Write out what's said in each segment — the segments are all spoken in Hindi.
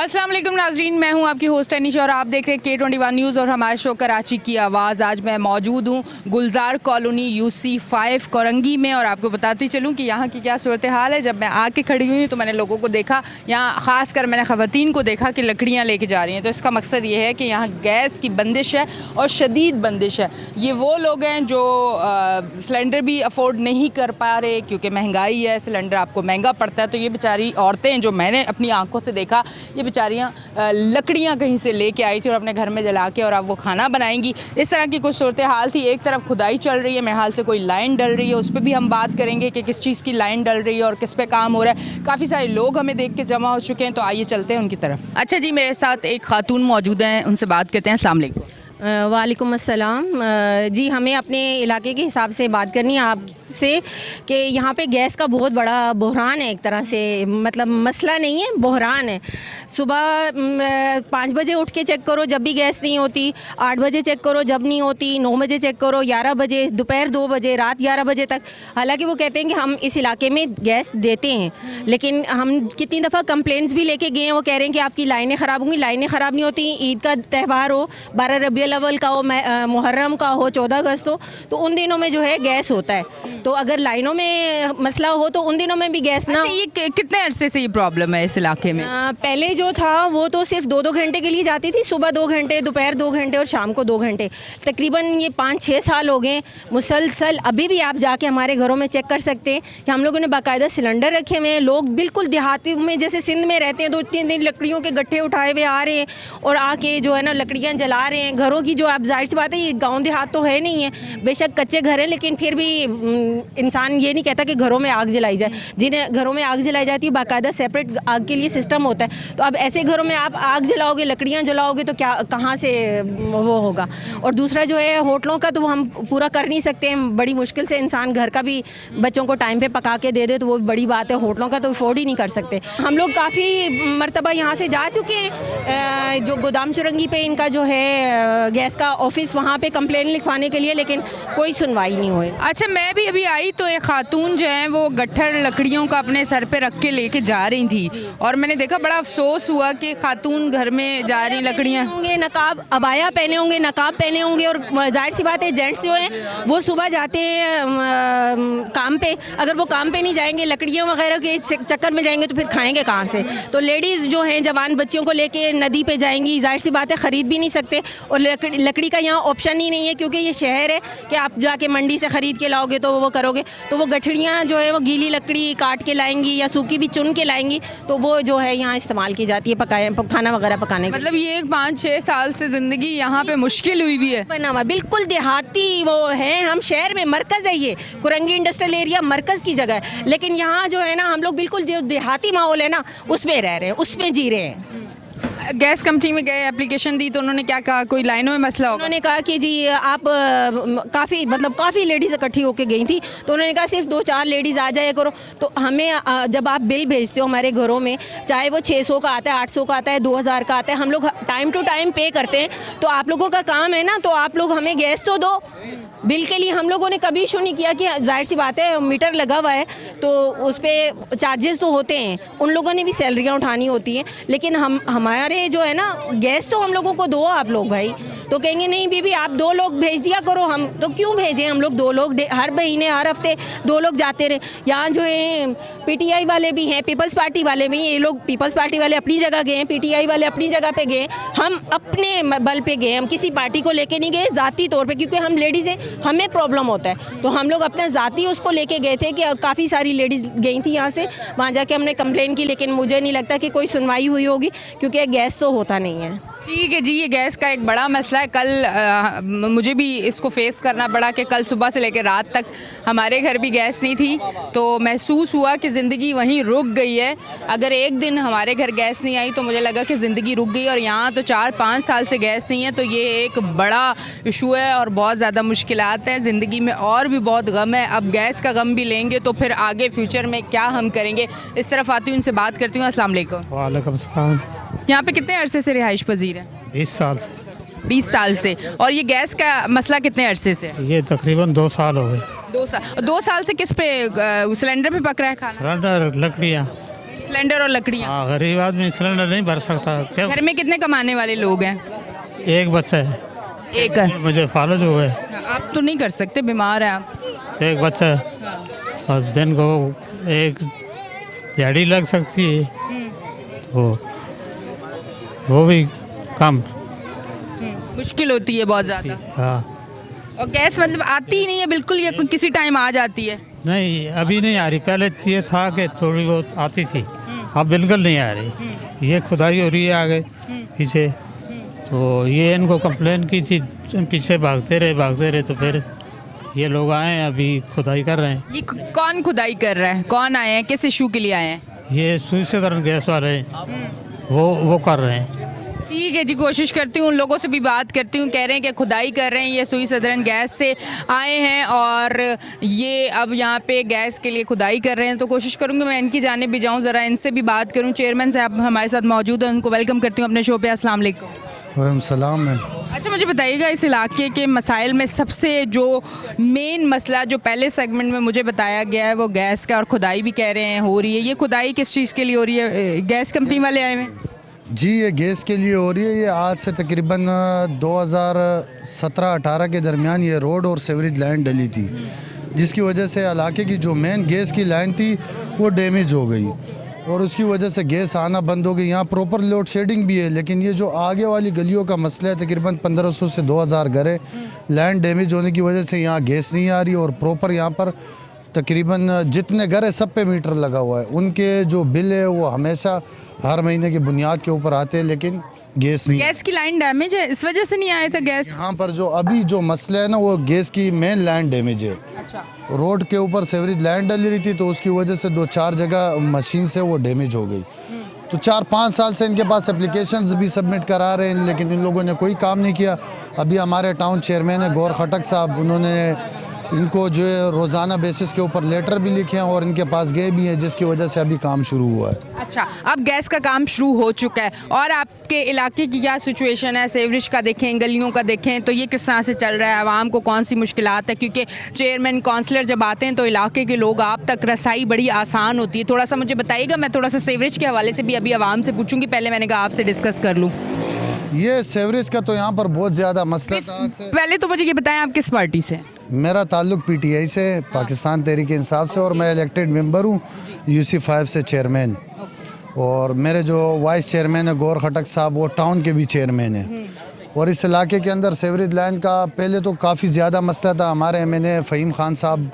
अस्सलाम वालेकुम नाजरीन, मैं हूं आपकी होस्ट अनीशा और आप देख रहे हैं K21 न्यूज़ और हमारे शो कराची की आवाज़। आज मैं मौजूद हूं गुलजार कॉलोनी UC5 कोरंगी में और आपको बताती चलूं कि यहां की क्या सूरत हाल है। जब मैं आके खड़ी हुई तो मैंने लोगों को देखा, यहाँ ख़ासकर मैंने ख़वातीन को देखा कि लकड़ियाँ लेके जा रही हैं। तो इसका मकसद ये है कि यहाँ गैस की बंदिश है और शदीद बंदिश है। ये वो लोग हैं जो सिलेंडर भी अफोर्ड नहीं कर पा रहे क्योंकि महंगाई है, सिलेंडर आपको महंगा पड़ता है। तो ये बेचारी औरतें जो मैंने अपनी आंखों से देखा, ये बेचारियाँ लकड़ियाँ कहीं से लेके आई थी और अपने घर में जला के और अब वो खाना बनाएंगी। इस तरह की कुछ सूरत हाल थी। एक तरफ खुदाई चल रही है, मेरे हाल से कोई लाइन डल रही है, उस पर भी हम बात करेंगे कि किस चीज़ की लाइन डल रही है और किस पे काम हो रहा है। काफ़ी सारे लोग हमें देख के जमा हो चुके हैं, तो आइए चलते हैं उनकी तरफ। अच्छा जी, मेरे साथ एक खातून मौजूद हैं, उनसे बात करते हैं। अस्सलाम वालेकुम। वालेकुम अस्सलाम। जी, हमें अपने इलाके के हिसाब से बात करनी है आपसे कि यहाँ पे गैस का बहुत बड़ा बहरान है। एक तरह से मतलब मसला नहीं है, बहरान है। सुबह 5 बजे उठ के चेक करो जब भी गैस नहीं होती, 8 बजे चेक करो जब नहीं होती, 9 बजे चेक करो, 11 बजे, दोपहर 2 बजे, रात 11 बजे तक। हालांकि वो कहते हैं कि हम इस इलाके में गैस देते हैं, लेकिन हम कितनी दफ़ा कंप्लेंट्स भी लेके गए हैं। वो कह रहे हैं कि आपकी लाइनें ख़राब होंगी। लाइनें ख़राब नहीं होती। ईद का त्यौहार हो, 12 रबीउल अव्वल का हो, मुहर्रम का हो, 14 अगस्त हो, तो उन दिनों में जो है गैस होता है। तो अगर लाइनों में मसला हो तो उन दिनों में भी गैस ना। ये कितने अरसे से ये प्रॉब्लम है इस इलाके में? पहले जो था वो तो सिर्फ 2-2 घंटे के लिए जाती थी, सुबह 2 घंटे, दोपहर 2 घंटे और शाम को 2 घंटे। तकरीबन ये 5-6 साल हो गए मुसलसल। अभी भी आप जाके हमारे घरों में चेक कर सकते हैं कि हम लोगों ने बाकायदा सिलेंडर रखे हुए हैं। लोग बिल्कुल देहाती में जैसे सिंध में रहते हैं, 2-3 दिन लकड़ियों के गट्ठे उठाए हुए आ रहे हैं और आके जो है ना लकड़ियाँ जला रहे हैं घरों की। जो आप जाहिर सी बात है, ये गाँव देहात तो है नहीं है, बेशक कच्चे घर हैं, लेकिन फिर भी इंसान ये नहीं कहता कि घरों में आग जलाई जाए। जिन्हें घरों में आग जलाई जाती है बाकायदा सेपरेट आग के लिए सिस्टम होता है। तो अब ऐसे घरों में आप आग जलाओगे, लकड़ियाँ जलाओगे तो क्या कहाँ से वो होगा। और दूसरा जो है होटलों का तो हम पूरा कर नहीं सकते हैं, बड़ी मुश्किल से इंसान घर का भी बच्चों को टाइम पे पका के दे दे तो वो बड़ी बात है। होटलों का तो अफोर्ड ही नहीं कर सकते। हम लोग काफ़ी मरतबा यहाँ से जा चुके हैं, जो गोदाम चुरंगी पे इनका जो है गैस का ऑफिस, वहाँ पे कंप्लेन लिखवाने के लिए, लेकिन कोई सुनवाई नहीं हुई। अच्छा, मैं भी अभी आई तो एक खातून जो है वो गट्ठर लकड़ियों का अपने सर पे रख के लेके जा रही थी और मैंने देखा, बड़ा अफसोस हुआ कि खातून घर में जा रही लकड़ियाँ होंगे, नकाब अबाया पहने होंगे, नकाब पहने होंगे। और जाहिर सी बात है जेंट्स जो हैं वो सुबह जाते हैं काम पे, अगर वो काम पे नहीं जाएंगे, लकड़ियों वगैरह के चक्कर में जाएंगे तो फिर खाएंगे कहाँ से। तो लेडीज़ जो हैं जवान बच्चियों को लेके नदी पे जाएंगी, जाहिर सी बात है ख़रीद भी नहीं सकते और लकड़ी का यहाँ ऑप्शन ही नहीं है क्योंकि ये शहर है कि आप जाके मंडी से ख़रीद के लाओगे तो वो करोगे। तो वो गठड़ियाँ जो है वो गीली लकड़ी काट के लाएंगी या सूखी भी चुन के लाएंगी, तो वो जो है यहाँ इस्तेमाल की जाती है खाना वगैरह पकाने के। मतलब ये 5-6 साल से ज़िंदगी यहाँ पे मुश्किल हुई भी है। बना हुआ बिल्कुल देहाती वो है। हम शहर में मरकज़ है, ये कुरंगी इंडस्ट्रियल एरिया मरकज़ की जगह है, लेकिन यहाँ जो है ना हम लोग बिल्कुल जो देहाती माहौल है ना उसमें रह रहे हैं, उसमें जी रहे हैं। गैस कंपनी में गए, एप्लीकेशन दी तो उन्होंने क्या कहा? कोई लाइनों में मसला होगा? उन्होंने कहा कि जी आप काफ़ी लेडीज़ इकट्ठी होकर गई थी, तो उन्होंने कहा सिर्फ 2-4 लेडीज़ आ जाया करो। तो हमें जब आप बिल भेजते हो हमारे घरों में, चाहे वो 600 का आता है, 800 का आता है, 2000 का आता है, हम लोग टाइम टू टाइम पे करते हैं। तो आप लोगों का काम है ना, तो आप लोग हमें गैस तो दो। बिल के लिए हम लोगों ने कभी इशू नहीं किया कि जाहिर सी बात है मीटर लगा हुआ है तो उस पर चार्जेस तो होते हैं, उन लोगों ने भी सैलरियाँ उठानी होती हैं, लेकिन हमारे जो है ना गैस तो हम लोगों को दो आप लोग भाई। तो कहेंगे नहीं बीबी आप 2 लोग भेज दिया करो। हम तो क्यों भेजें, हम लोग 2 लोग हर महीने हर हफ्ते 2 लोग जाते रहे। यहाँ जो है PTI वाले भी हैं, पीपल्स पार्टी वाले भी, ये लोग पीपल्स पार्टी वाले अपनी जगह गए, PTI वाले अपनी जगह पे गए, हम अपने बल पे गए। हम किसी पार्टी को लेके नहीं गए ज़ाती तौर पे, क्योंकि हम लेडीज़ हैं, हमें प्रॉब्लम होता है। तो हम लोग अपना ज़ाती उसको लेके गए थे कि काफ़ी सारी लेडीज़ गई थी यहाँ से, वहाँ जाके हमने कंप्लेन की, लेकिन मुझे नहीं लगता कि कोई सुनवाई हुई होगी क्योंकि गैस तो होता नहीं है। ठीक है जी, ये गैस का एक बड़ा मसला है। कल मुझे भी इसको फेस करना पड़ा कि कल सुबह से लेकर रात तक हमारे घर भी गैस नहीं थी, तो महसूस हुआ कि ज़िंदगी वहीं रुक गई है। अगर एक दिन हमारे घर गैस नहीं आई तो मुझे लगा कि ज़िंदगी रुक गई, और यहाँ तो 4-5 साल से गैस नहीं है, तो ये एक बड़ा इशू है और बहुत ज़्यादा मुश्किलात हैं ज़िंदगी में, और भी बहुत गम है। अब गैस का गम भी लेंगे तो फिर आगे फ्यूचर में क्या हम करेंगे। इस तरफ आती हूँ, उनसे बात करती हूँ। अस्सलाम वालेकुम। वालेकुम सलाम। यहाँ पे कितने अरसे से रिहाइश पजीर है? 20 साल से। 20 साल से। और ये गैस का मसला कितने अरसे से है? ये तकरीबन 2 साल हो गए। 2 साल। 2 साल से किस पे सिलेंडर पे पक रहा है खाना? सिलेंडर, लकड़ियाँ। सिलेंडर और लकड़ियाँ। हाँ, गरीब आदमी सिलेंडर नहीं भर सकता। क्या घर में कितने कमाने वाले लोग हैं? एक बच्चा है, एक है। मुझे फालतू हो गए। आप तो नहीं कर सकते, बीमार है आप। एक बच्चा है, बस दिन को एक दिहाड़ी लग सकती है, तो वो भी कम। मुश्किल होती है बहुत ज़्यादा। हाँ, और गैस मतलब आती ही नहीं है बिल्कुल, या किसी टाइम आ जाती है? नहीं अभी नहीं आ रही, पहले ये था कि थोड़ी बहुत आती थी, अब बिल्कुल नहीं आ रही। ये खुदाई हो रही है आगे पीछे, तो ये इनको कंप्लेन की थी, पीछे भागते रहे तो फिर ये लोग आए हैं, अभी खुदाई कर रहे हैं। ये कौन खुदाई कर रहा है? कौन आए हैं? किस इशू के लिए आए हैं? ये सुइसरन गैस वाले वो कर रहे हैं। ठीक है जी, कोशिश करती हूँ उन लोगों से भी बात करती हूँ। कह रहे हैं कि खुदाई कर रहे हैं, ये सुई सदरन गैस से आए हैं और ये अब यहाँ पे गैस के लिए खुदाई कर रहे हैं। तो कोशिश करूँगी मैं इनकी जानिब भी जाऊँ, ज़रा इनसे भी बात करूँ। चेयरमैन साहब हमारे साथ मौजूद हैं, उनको वेलकम करती हूँ अपने शो पे। अस्सलाम वालेकुम। वालेकुम सलाम मैम। अच्छा, मुझे बताइएगा इस इलाके के मसाइल में सबसे जो मेन मसला जो पहले सेगमेंट में मुझे बताया गया है वो गैस का, और खुदाई भी कह रहे हैं हो रही है। ये खुदाई किस चीज़ के लिए हो रही है? गैस कंपनी वाले आए हुए हैं? जी, ये गैस के लिए हो रही है। ये आज से तकरीबन 2017-18 के दरमियान ये रोड और सीवरेज लाइन डली थी, जिसकी वजह से इलाके की जो मेन गैस की लाइन थी वो डैमेज हो गई और उसकी वजह से गैस आना बंद हो गई। यहाँ प्रॉपर लोड शेडिंग भी है, लेकिन ये जो आगे वाली गलियों का मसला है, तकरीबन 1500 से 2000 घर है, लाइन डैमेज होने की वजह से यहाँ गैस नहीं आ रही और प्रॉपर यहाँ पर तकरीबन जितने घर है सब पे मीटर लगा हुआ है। उनके जो बिल है वो हमेशा हर महीने की बुनियाद के ऊपर आते हैं, लेकिन गैस नहीं। गैस की लाइन डैमेज है, इस वजह से नहीं आया था गैस? यहाँ पर जो अभी जो मसला है ना, वो गैस की मेन लाइन डैमेज है। अच्छा। रोड के ऊपर सीवरेज लाइन डली रही थी, तो उसकी वजह से 2-4 जगह मशीन से वो डैमेज हो गई। तो 4-5 साल से इनके पास एप्लीकेशंस भी सबमिट करा रहे हैं, लेकिन इन लोगों ने कोई काम नहीं किया। अभी हमारे टाउन चेयरमैन है गौर खटक साहब, उन्होंने इनको जो है रोज़ाना बेसिस के ऊपर लेटर भी लिखे हैं और इनके पास गए भी हैं, जिसकी वजह से अभी काम शुरू हुआ है। अच्छा, अब गैस का काम शुरू हो चुका है और आपके इलाके की क्या सिचुएशन है? सेवरेज का देखें, गलियों का देखें, तो ये किस तरह से चल रहा है? आवाम को कौन सी मुश्किलात है? क्योंकि चेयरमैन काउंसलर जब आते हैं तो इलाके के लोग आप तक रसाई बड़ी आसान होती है। थोड़ा सा मुझे बताइएगा, मैं थोड़ा सा सेवरेज के हवाले से भी अभी आवाम से पूछूंगी, पहले मैंने कहा आपसे डिस्कस कर लूँ। ये सेवरेज का तो यहाँ पर बहुत ज़्यादा मसला था। पहले तो मुझे ये बताएं आप किस पार्टी से? मेरा ताल्लुक पीटीआई से, पाकिस्तान तहरीक इंसाफ से, और मैं इलेक्टेड मेंबर हूँ UC5 से चेयरमैन। और मेरे जो वाइस चेयरमैन है गौर खटक साहब, वो टाउन के भी चेयरमैन है। और इस इलाके के अंदर सेवरेज लाइन का पहले तो काफ़ी ज़्यादा मसला था। हमारे MNA फ़हीम खान साहब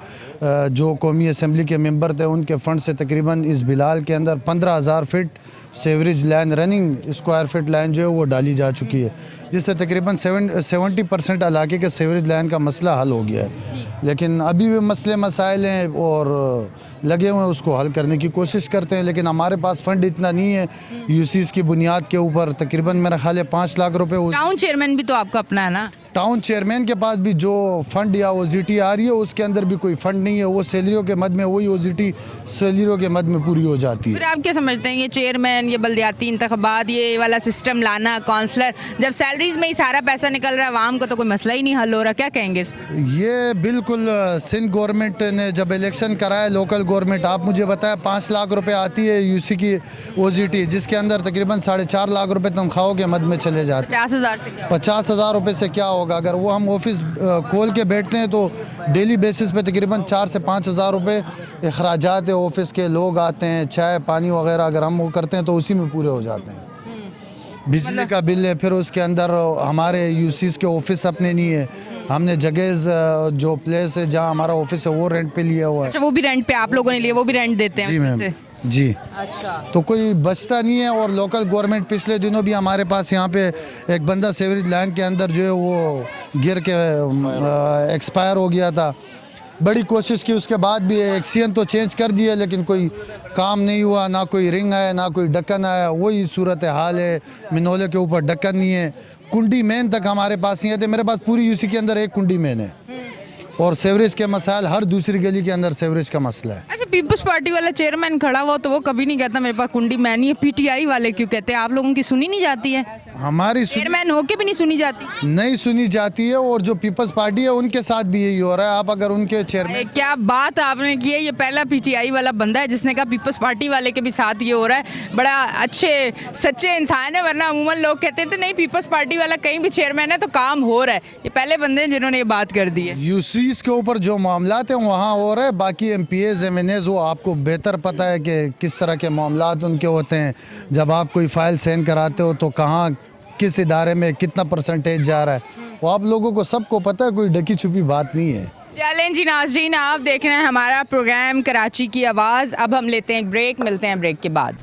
जो कौमी असम्बली के मेंबर थे, उनके फ़ंड से तकरीबन इस बिलाल के अंदर 15,000 feet sewerage line, running square feet line जो है वो डाली जा चुकी है, जिससे तकरीबन 70% इलाके के सेवरेज लाइन का मसला हल हो गया है। लेकिन अभी भी मसले मसाइल हैं और लगे हुए हैं, उसको हल करने की कोशिश करते हैं, लेकिन हमारे पास फ़ंड इतना नहीं है। UCs की बुनियाद के ऊपर तकरीबन मेरा ख्याल है 5 लाख रुपए। टाउन चेयरमैन भी तो आपका अपना है ना? टाउन चेयरमैन के पास भी जो फंड या OZT आ रही है, उसके अंदर भी कोई फंड नहीं है। वो सैलरियों के मद में, वही OZT सैलरियों के मद में पूरी हो जाती है। फिर आप क्या समझते हैं, ये चेयरमैन, ये बल्दियाती इंतखाबात, ये वाला सिस्टम लाना, काउंसलर, जब सैलरीज में ही सारा पैसा निकल रहा है, आवाम का तो कोई मसला ही नहीं हल हो रहा, क्या कहेंगे? ये बिल्कुल सिंध गवर्नमेंट ने जब इलेक्शन कराया, लोकल गवर्नमेंट, आप मुझे बताया 5 लाख रुपए आती है UC की OZT, जिसके अंदर तकरीबन 4.5 लाख रुपए तनख्वाहों के मद में चले जाते हैं। 50,000 से क्या? 50,000 रुपये से क्या होगा? अगर वो हम ऑफिस खोल के बैठते हैं तो डेली बेसिस पे तकरीबन 4 से 5,000 रुपये अखराजात है ऑफिस के। लोग आते हैं, चाय पानी वगैरह अगर हम वो करते हैं तो उसी में पूरे हो जाते हैं। बिजली का बिल है, फिर उसके अंदर हमारे UCs के ऑफिस अपने नहीं है। हमने जगह जो प्लेस है जहाँ हमारा ऑफिस है वो रेंट पे लिया हुआ है। अच्छा, वो भी रेंट पे आप लोगों ने लिए? वो भी रेंट देते हैं? जी मैम, जी। अच्छा। तो कोई बचता नहीं है। और लोकल गवर्नमेंट पिछले दिनों भी हमारे पास यहाँ पे एक बंदा सेवरेज लाइन के अंदर जो है वो गिर के एक्सपायर हो गया था। बड़ी कोशिश की, उसके बाद भी एक्सीएन तो चेंज कर दिया, लेकिन कोई काम नहीं हुआ, ना कोई रिंग आया, ना कोई ढक्कन आया। वही सूरत हाल है। मिनोले के ऊपर ढक्कन नहीं है, कुंडी मैन तक हमारे पास नहीं है। मेरे पास पूरी UC के अंदर एक कुंडी मैन है और सेवरेज के मसाइल हर दूसरी गली के अंदर सेवरेज का मसला है। अच्छा, पीपल्स पार्टी वाला चेयरमैन खड़ा हुआ तो वो कभी नहीं कहता मेरे पास कुंडी मैन ही है। PTI वाले क्यों कहते हैं? आप लोगों की सुनी नहीं जाती है? हमारी चेयरमैन होके भी नहीं सुनी जाती। नहीं सुनी जाती है, और जो पीपल्स पार्टी है उनके साथ भी यही हो रहा है। आप अगर उनके चेयरमैन, क्या बात आपने की है, ये पहला पीटीआई वाला बंदा है जिसने कहा पीपल्स पार्टी वाले के भी साथ ये हो रहा है। बड़ा अच्छे सच्चे इंसान है, वरना अमूमन लोग कहते थे नहीं पीपल्स पार्टी वाला कहीं भी चेयरमैन है तो काम हो रहा है। ये पहले बंदे हैं जिन्होंने ये बात कर दी है। यूसीज के ऊपर जो मामलात हैं वहाँ हो रहे हैं, बाकी एमपीएज एमएनएज वो आपको बेहतर पता है कि किस तरह के मामलात उनके होते हैं। जब आप कोई फाइल साइन कराते हो तो कहाँ किस इदारे में कितना परसेंटेज जा रहा है, वो आप लोगों को सबको पता है, कोई ढकी छुपी बात नहीं है। चलें जी नाज़रीन, आप देख रहे हैं हमारा प्रोग्राम कराची की आवाज़। अब हम लेते हैं एक ब्रेक, मिलते हैं ब्रेक के बाद।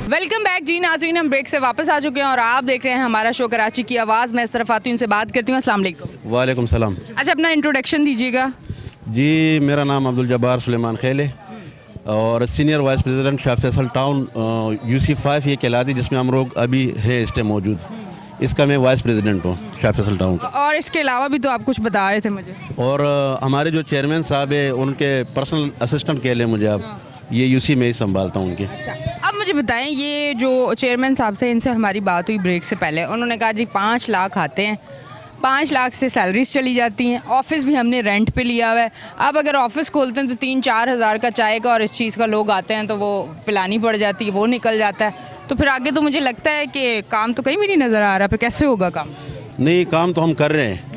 वेलकम बैक जी नाज़रीन, हम ब्रेक से वापस आ चुके हैं और आप देख रहे हैं हमारा शो कराची की आवाज़। मैं इस तरफ आती हूँ, उनसे बात करती हूँ। अस्सलाम वालेकुम। वालेकुम सलाम। अच्छा, अपना इंट्रोडक्शन दीजिएगा। जी, मेरा नाम अब्दुल जब्बार सुलेमान खेल है और senior vice president Shah Faisal town UC5 ये कहलाती, जिसमें हम लोग अभी है इस टाइम मौजूद। इसका मैं वाइस प्रेसिडेंट हूँ शाह फैसल टाउन का। और इसके अलावा भी तो आप कुछ बता रहे थे मुझे। और हमारे जो चेयरमैन साहब है उनके पर्सनल असिस्टेंट कह लें मुझे आप, ये UC में ही संभालता हूँ उनके। अच्छा, अब मुझे बताएं, ये जो चेयरमैन साहब थे इनसे हमारी बात हुई ब्रेक से पहले। उन्होंने कहा जी 5 लाख आते हैं, 5 लाख से सैलरीज चली जाती हैं, ऑफिस भी हमने रेंट पे लिया हुआ है। अब अगर ऑफिस खोलते हैं तो 3-4 हज़ार का चाय का और इस चीज़ का लोग आते हैं तो वो पिलानी पड़ जाती है, वो निकल जाता है। तो फिर आगे तो मुझे लगता है कि काम तो कहीं भी नहीं नज़र आ रहा, फिर कैसे होगा काम? नहीं, काम तो हम कर रहे हैं,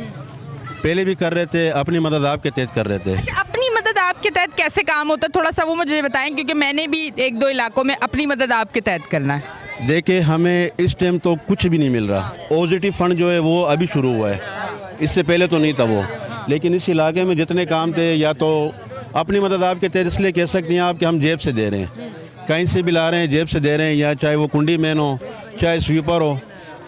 पहले भी कर रहे थे, अपनी मदद आपके तहत कर रहे थे। अच्छा, अपनी मदद आपके तहत कैसे काम होता है, थोड़ा सा वो मुझे बताएं, क्योंकि मैंने भी 1-2 इलाकों में अपनी मदद आपके तहत करना है। देखिए, हमें इस टाइम तो कुछ भी नहीं मिल रहा। OZT फंड जो है वो अभी शुरू हुआ है, इससे पहले तो नहीं था वो। लेकिन इस इलाके में जितने काम थे, या तो अपनी मदद आपके तहत इसलिए कह सकती हैं आप कि हम जेब से दे रहे हैं, कहीं से भी ला रहे हैं, जेब से दे रहे हैं, या चाहे वो कुंडी मैन हो, चाहे स्वीपर हो,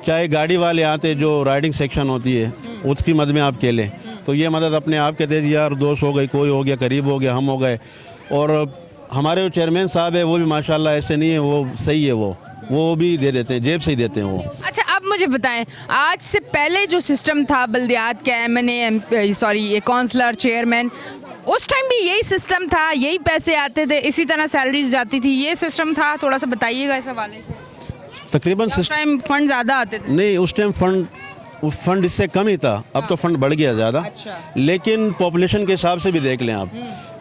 चाहे गाड़ी वाले आते जो राइडिंग सेक्शन होती है उसकी मदद में आप कह लें, तो ये मदद अपने आप के तहत यार दोस्त हो गई, कोई हो गया, करीब हो गया, हम हो गए। और हमारे जो चेयरमैन साहब है वो भी माशाल्लाह ऐसे नहीं है, वो सही है, वो भी दे देते हैं, जेब से ही देते हैं वो। अच्छा, अब मुझे बताएं, आज से पहले जो सिस्टम था बल्दियात का, ये काउंसलर चेयरमैन, उस टाइम भी यही सिस्टम था, यही पैसे आते थे, इसी तरह सैलरीज जाती थी, ये सिस्टम था? थोड़ा सा बताइएगा इस हवाले से। तकरीबन उस टाइम फंड ज़्यादा आते थे? नहीं, उस टाइम फंड इससे कम ही था, अब तो फंड बढ़ गया ज़्यादा। अच्छा। लेकिन पॉपुलेशन के हिसाब से भी देख लें आप,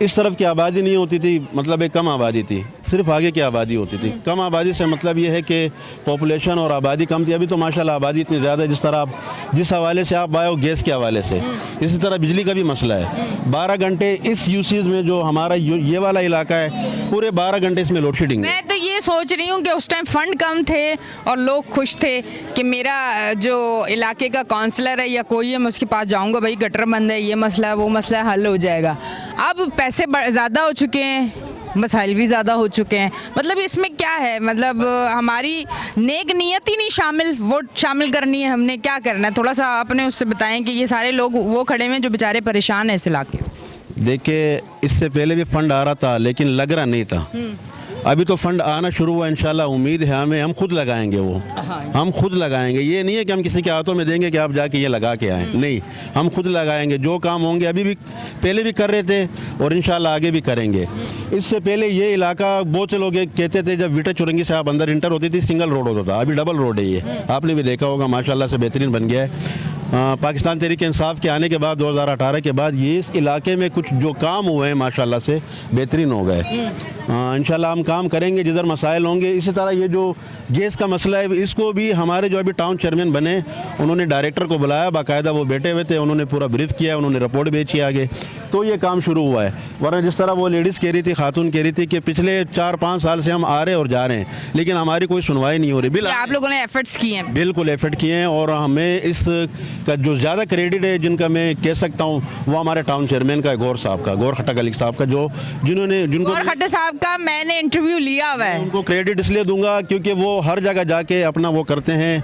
इस तरफ की आबादी नहीं होती थी, मतलब एक कम आबादी थी, सिर्फ आगे की आबादी होती थी। कम आबादी से मतलब ये है कि पॉपुलेशन और आबादी कम थी। अभी तो माशाल्लाह आबादी इतनी ज़्यादा है, जिस तरह आप जिस हवाले से आप बायोगैस के हवाले से, इसी तरह बिजली का भी मसला है। 12 घंटे इस यूसेज में जो हमारा ये वाला इलाका है, पूरे 12 घंटे इसमें लोड शेडिंग है। मैं तो ये सोच रही हूँ कि उस टाइम फंड कम थे और लोग खुश थे कि मेरा जो इलाके का काउंसलर है या कोई है, मैं उसके पास जाऊँगा, भाई गटर बंद है, ये मसला है, वो मसला है, हल हो जाएगा। अब पैसे ज़्यादा हो चुके हैं, मसाइल भी ज़्यादा हो चुके हैं। मतलब इसमें क्या है, मतलब हमारी नेक नियत ही नहीं शामिल, वोट शामिल करनी है, हमने क्या करना है? थोड़ा सा आपने उससे बताएं कि ये सारे लोग वो खड़े हुए हैं जो बेचारे परेशान हैं इस इलाके में। देखिए, इससे पहले भी फंड आ रहा था लेकिन लग रहा नहीं था। अभी तो फंड आना शुरू हुआ, इंशाल्लाह उम्मीद है हमें, हम खुद लगाएंगे वो। हम खुद लगाएंगे, ये नहीं है कि हम किसी के हाथों में देंगे कि आप जाके ये लगा के आएँ, नहीं, हम खुद लगाएंगे। जो काम होंगे, अभी भी पहले भी कर रहे थे और इंशाल्लाह आगे भी करेंगे। इससे पहले ये इलाका बहुत से लोग कहते थे, जब विटा चुरंगी से आप अंदर इंटर होती थी सिंगल रोड होता था, अभी डबल रोड है ये, आपने भी देखा होगा, माशाल्लाह से बेहतरीन बन गया है। पाकिस्तान तहरीक इंसाफ के आने के बाद 2018 के बाद ये इस इलाके में कुछ जो काम हुए हैं माशाल्लाह से बेहतरीन हो गए। इंशाल्लाह हम काम करेंगे जिधर मसाइल होंगे। इसी तरह ये जो गैस का मसला है इसको भी हमारे जो अभी टाउन चेयरमैन बने उन्होंने डायरेक्टर को बुलाया, बाकायदा वो बैठे हुए थे, उन्होंने पूरा ब्रीफ किया, उन्होंने रिपोर्ट भेजी आगे, तो ये काम शुरू हुआ है। वरना जिस तरह वो लेडीज़ कह रही थी, खातून कह रही थी कि पिछले 4-5 साल से हम आ रहे और जा रहे हैं लेकिन हमारी कोई सुनवाई नहीं हो रही। ये आप लोगों ने एफर्ट्स किए हैं? बिल्कुल एफर्ट किए हैं और हमें इस का जो ज़्यादा क्रेडिट है जिनका मैं कह सकता हूँ वो हमारे टाउन चेयरमैन का है, गौर साहब का, गौर खट्टक अली साहब का, जो जिनको और खट्टर साहब का मैंने इंटरव्यू लिया हुआ है। उनको क्रेडिट इसलिए दूंगा क्योंकि वो हर जगह जाके अपना वो करते हैं,